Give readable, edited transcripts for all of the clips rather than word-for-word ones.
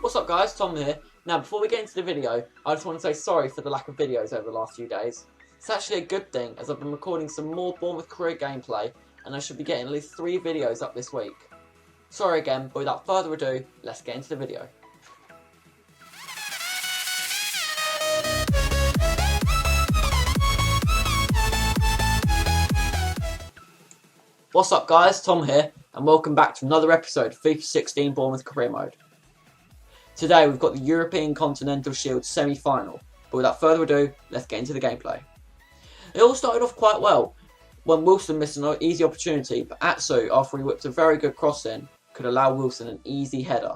What's up guys, Tom here. Now before we get into the video, I just want to say sorry for the lack of videos over the last few days. It's actually a good thing as I've been recording some more Bournemouth career gameplay and I should be getting at least 3 videos up this week. Sorry again, but without further ado, let's get into the video. What's up guys, Tom here and welcome back to another episode of FIFA 16 Bournemouth career mode. Today we've got the European Continental Shield semi-final, but without further ado, let's get into the gameplay. It all started off quite well, when Wilson missed an easy opportunity, but Atsu, after he whipped a very good cross in, could allow Wilson an easy header,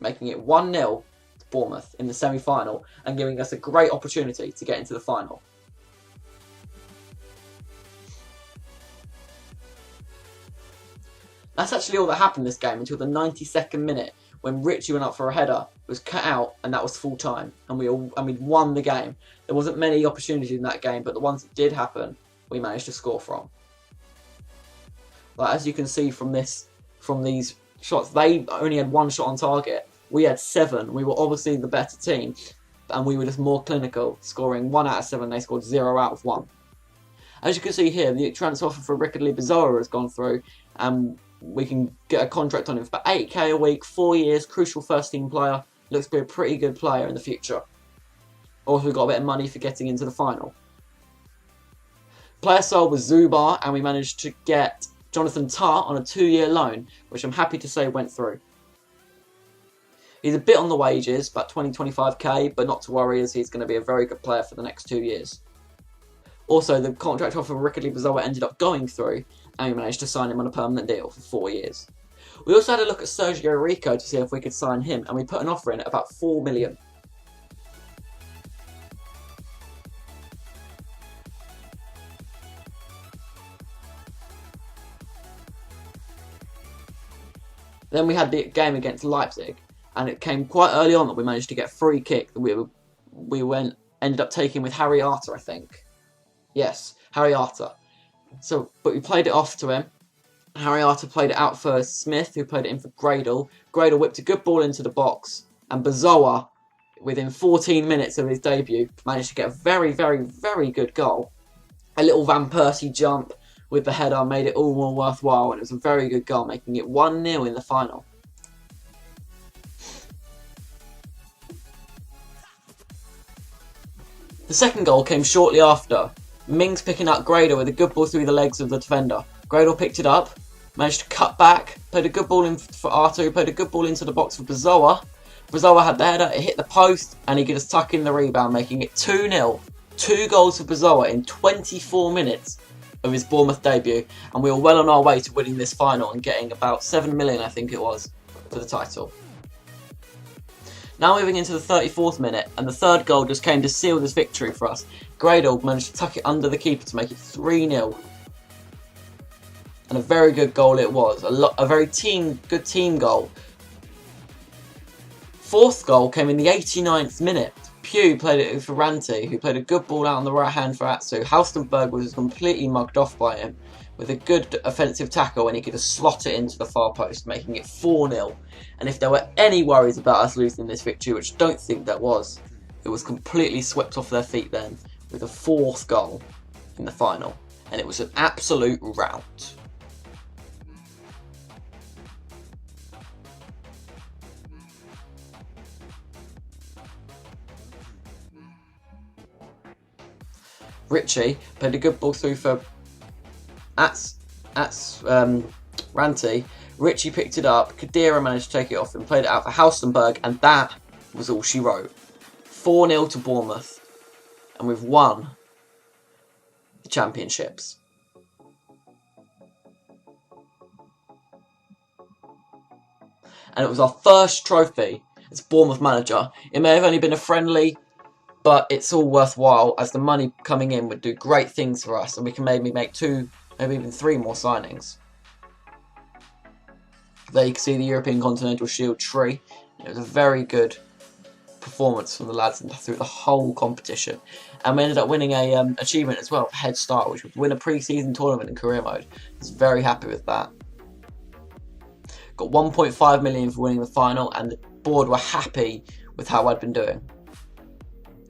making it 1-0 to Bournemouth in the semi-final and giving us a great opportunity to get into the final. That's actually all that happened this game until the 92nd minute, when Richie went up for a header, was cut out, and that was full time, and we won the game. There wasn't many opportunities in that game, but the ones that did happen, we managed to score from. Like, as you can see from these shots, they only had 1 shot on target. We had 7. We were obviously the better team, and we were just more clinical, scoring 1 out of 7. They scored 0 out of 1. As you can see here, the transfer offer for Rickardly Bizarra has gone through, and we can get a contract on him for 8k a week, 4 years, crucial first team player. Looks to be a pretty good player in the future. Also, we got a bit of money for getting into the final. Player sold was Zubar, and we managed to get Jonathan Tah on a 2-year loan, which I'm happy to say went through. He's a bit on the wages, about 20-25k, but not to worry as he's going to be a very good player for the next 2 years. Also, the contract offer for Rickardly Bizarra ended up going through, and we managed to sign him on a permanent deal for 4 years. We also had a look at Sergio Rico to see if we could sign him, and we put an offer in at about 4 million. Then we had the game against Leipzig, and it came quite early on that we managed to get a free kick that we ended up taking with Harry Arter, I think. Yes, Harry Arter. But we played it off to him. Harry Arter played it out for Smith, who played it in for Gradle. Gradle whipped a good ball into the box, and Bizarra, within 14 minutes of his debut, managed to get a very, very, very good goal. A little Van Persie jump with the header made it all more worthwhile, and it was a very good goal, making it 1-0 in the final. The second goal came shortly after. Mings picking up Gradle with a good ball through the legs of the defender. Gradle picked it up, managed to cut back, played a good ball in for Arthur, who played a good ball into the box for Bizarra. Bizarra had the header, it hit the post, and he could just tuck in the rebound, making it 2-0. 2 goals for Bizarra in 24 minutes of his Bournemouth debut, and we were well on our way to winning this final and getting about 7 million, I think it was, for the title. Now moving into the 34th minute, and the third goal just came to seal this victory for us. Gradle managed to tuck it under the keeper to make it 3-0. And a very good goal it was. A very good team goal. Fourth goal came in the 89th minute. Pugh played it for Ranti, who played a good ball out on the right hand for Atsu. Halstenberg was completely mugged off by him with a good offensive tackle, and he could have slot it into the far post, making it 4-0. And if there were any worries about us losing this victory, which I don't think there was, it was completely swept off their feet then with a 4th goal in the final. And it was an absolute rout. Richie played a good ball through for Ranti. Richie picked it up, Kadira managed to take it off and played it out for Halstenberg, and that was all she wrote. 4-0 to Bournemouth, and we've won the championships. And it was our first trophy as Bournemouth manager. It may have only been a friendly, but it's all worthwhile as the money coming in would do great things for us, and we can maybe make 2, maybe even 3 more signings. There you can see the European Continental Shield tree. It was a very good performance from the lads through the whole competition. And we ended up winning a achievement as well for Head Start, which was win a pre-season tournament in career mode. I was very happy with that. Got 1.5 million for winning the final, and the board were happy with how I'd been doing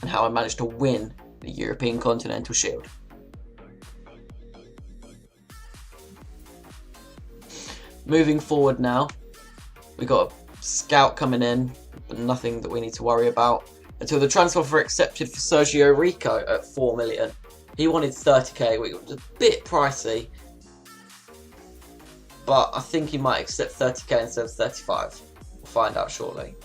and how I managed to win the European Continental Shield. Moving forward now, we got a scout coming in, but nothing that we need to worry about until the transfer offer accepted for Sergio Rico at 4 million. He wanted 30k, which was a bit pricey, but I think he might accept 30k instead of 35. We'll find out shortly.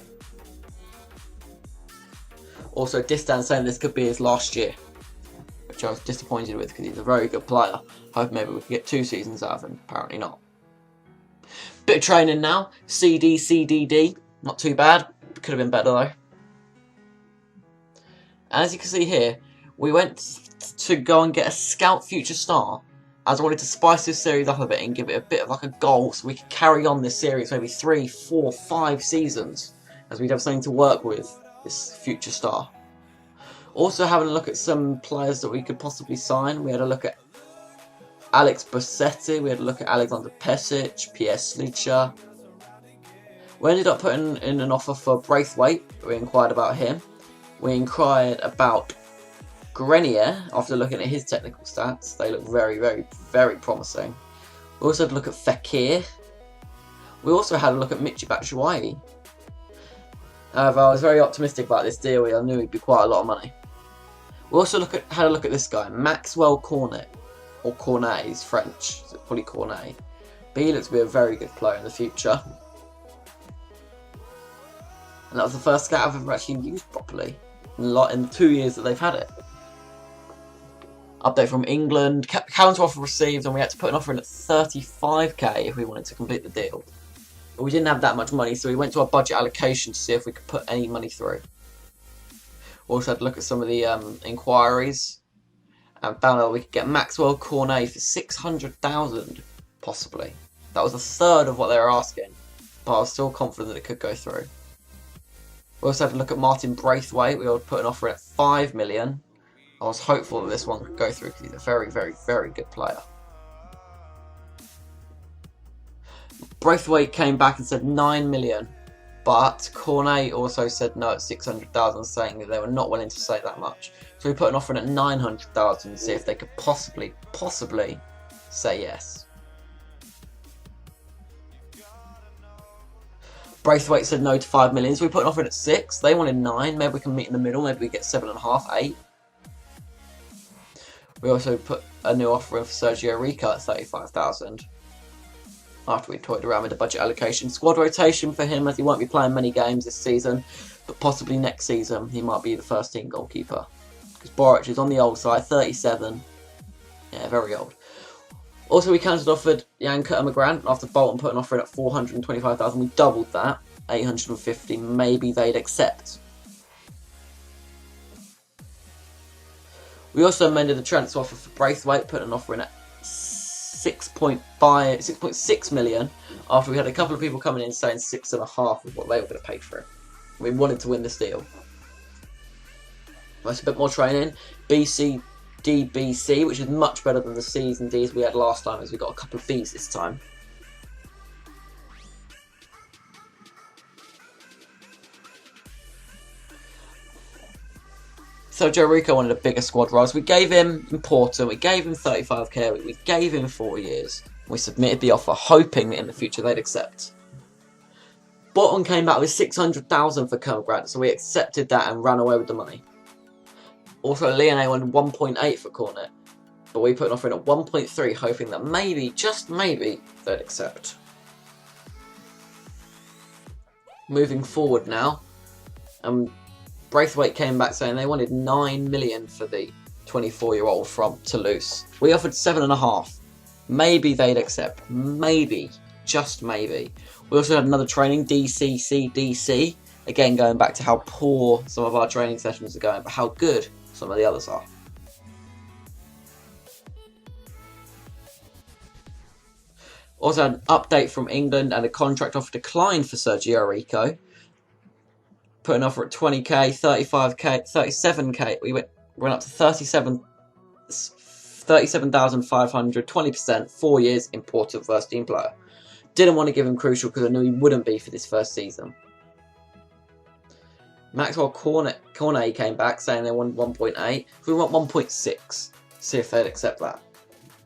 Also, Distan saying this could be his last year, which I was disappointed with because he's a very good player. Hope maybe we could get 2 seasons out of him. Apparently not. Bit of training now. CD, CDD. Not too bad. Could have been better though. And as you can see here, we went to go and get a Scout Future Star, as I wanted to spice this series up a bit and give it a bit of like a goal so we could carry on this series maybe 3, 4, 5 seasons, as we'd have something to work with, this Future Star. Also having a look at some players that we could possibly sign. We had a look at Alex Bossetti, we had a look at Alexander Pesic, PS Slucha. We ended up putting in an offer for Braithwaite. We inquired about him. We inquired about Grenier after looking at his technical stats. They look very, very, very promising. We also had a look at Fekir. We also had a look at Michy Batshuayi. However, I was very optimistic about this deal. I knew it'd be quite a lot of money. We also had a look at this guy, Maxwell Cornet. Or Cornet, he's French, so probably Cornet. But he looks to be a very good player in the future. And that was the first scout I've ever actually used properly in the 2 years that they've had it. Update from England, counter offer received, and we had to put an offer in at 35k if we wanted to complete the deal. But we didn't have that much money, so we went to our budget allocation to see if we could put any money through. Also had to look at some of the inquiries. And found out we could get Maxwell Cornet for 600,000, possibly. That was a third of what they were asking, but I was still confident that it could go through. We also had to look at Martin Braithwaite. We would put an offer in at 5 million. I was hopeful that this one could go through because he's a very, very, very good player. Braithwaite came back and said 9 million, but Cornet also said no at 600,000, saying that they were not willing to say that much. So we put an offer in at 900,000 to see if they could possibly say yes. Braithwaite said no to 5 million, so we put an offer in at 6. They wanted 9. Maybe we can meet in the middle. Maybe we get 7.5, 8. We also put a new offer in for Sergio Rico at 35,000. After we toyed around with the budget allocation. Squad rotation for him, as he won't be playing many games this season, but possibly next season he might be the first team goalkeeper. Because Boric is on the old side, 37. Yeah, very old. Also, we counter-offered Yanka Emigrant after Bolton put an offer in at 425,000. We doubled that, 850. Maybe they'd accept. We also amended the transfer offer for Braithwaite, put an offer in at 6.6 million after we had a couple of people coming in saying 6.5 of what they were going to pay for it. We wanted to win this deal. That's a bit more training. BC, which is much better than the C's and D's we had last time, as we got a couple of B's this time. So Joe Rico wanted a bigger squad rise. We gave him important, we gave him 35k, we gave him 4 years. We submitted the offer, hoping that in the future they'd accept. Bolton came back with 600,000 for Colonel Grant, so we accepted that and ran away with the money. Also, Leone wanted 1.8 for Cornet, but we put an offer in at 1.3, hoping that maybe, just maybe, they'd accept. Moving forward now, Braithwaite came back saying they wanted 9 million for the 24-year-old from Toulouse. We offered 7.5. Maybe they'd accept. Maybe. Just maybe. We also had another training, DCCDC. Again, going back to how poor some of our training sessions are going, but how good some of the others are. Also had an update from England and a contract offer declined for Sergio Rico. Put an offer at 20k, 35k, 37k. We went up to 37,500, 20%, 4 years, important first team player. Didn't want to give him crucial because I knew he wouldn't be for this first season. Maxwell Cornet came back saying they wanted 1.8. We want 1.6. See if they'd accept that.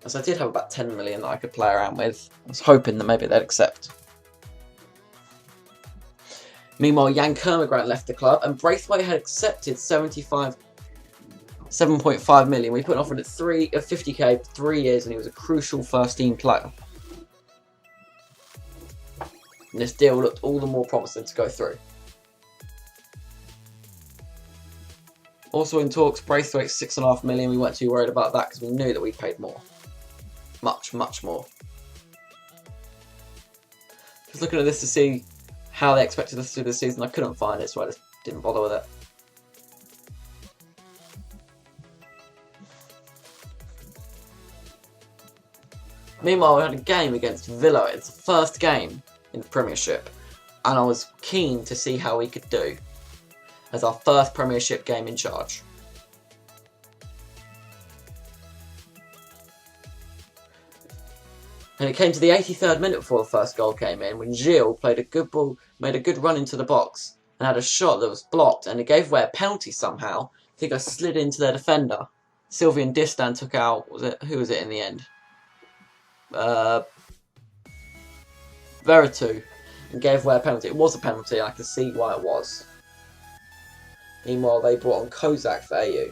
As I did have about 10 million that I could play around with. I was hoping that maybe they'd accept. Meanwhile, Jan Kermigrant left the club, and Braithwaite had accepted 7.5 million. We put an offer at 50k for 3 years, and he was a crucial first-team player. And this deal looked all the more promising to go through. Also in talks, Braithwaite 6.5 million. We weren't too worried about that because we knew that we paid more. Much, much more. Just looking at this to see how they expected us to do this season. I couldn't find it, so I just didn't bother with it. Meanwhile, we had a game against Villa. It's the first game in the Premiership, and I was keen to see how we could do as our first Premiership game in charge. And it came to the 83rd minute before the first goal came in, when Gilles played a good ball, made a good run into the box, and had a shot that was blocked, and it gave away a penalty somehow. I think I slid into their defender. Sylvian Distan took out, who was it in the end? Veretout, and gave away a penalty. It was a penalty, I can see why it was. Meanwhile, they brought on Kozak for AU.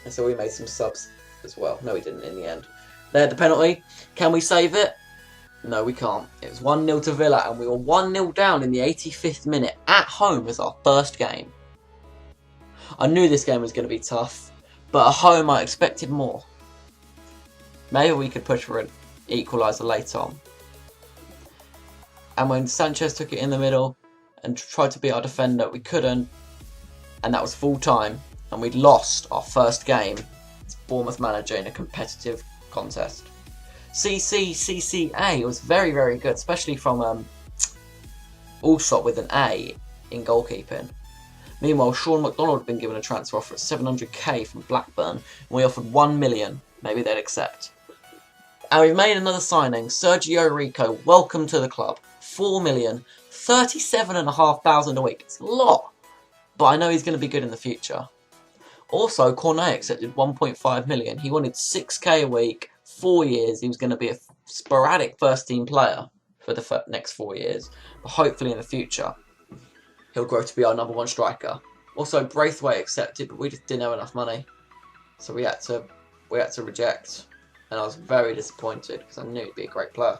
And so we made some subs as well. No, we didn't in the end. They had the penalty. Can we save it? No, we can't. It was 1-0 to Villa, and we were 1-0 down in the 85th minute at home as our first game. I knew this game was going to be tough, but at home I expected more. Maybe we could push for an equaliser later on. And when Sanchez took it in the middle and tried to beat our defender, we couldn't, and that was full time, and we'd lost our first game as Bournemouth manager in a competitive contest. CCA was very, very good, especially from Allsop with an A in goalkeeping. Meanwhile, Sean McDonald had been given a transfer offer at 700k from Blackburn, and we offered 1 million. Maybe they'd accept. And we've made another signing, Sergio Rico. Welcome to the club. 4 million, 37,500 a week. It's a lot, but I know he's going to be good in the future. Also, Cornet accepted 1.5 million. He wanted 6k a week, 4 years. He was going to be a sporadic first-team player for the next 4 years, but hopefully in the future he'll grow to be our number 1 striker. Also, Braithwaite accepted, but we just didn't have enough money, so we had to reject. And I was very disappointed because I knew he'd be a great player.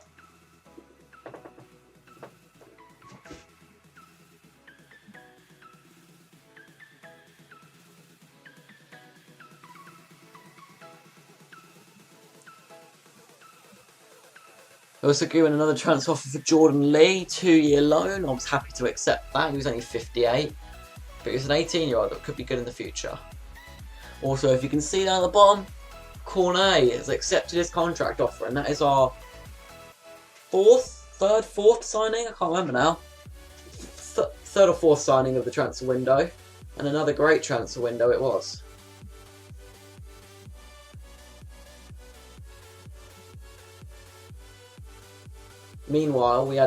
I also given another transfer offer for Jordan Lee, 2-year loan. I was happy to accept that. He was only 58, but he's an 18-year-old that could be good in the future. Also, if you can see down the bottom, Cornet has accepted his contract offer, and that is our fourth signing. I can't remember now. Third or fourth signing of the transfer window, and another great transfer window it was. Meanwhile, we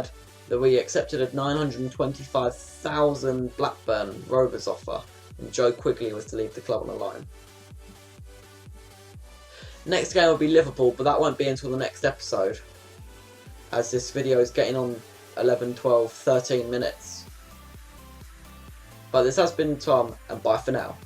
accepted a 925,000 Blackburn Rovers offer, and Joe Quigley was to leave the club on a loan. Next game will be Liverpool, but that won't be until the next episode, as this video is getting on 11, 12, 13 minutes. But this has been Tom, and bye for now.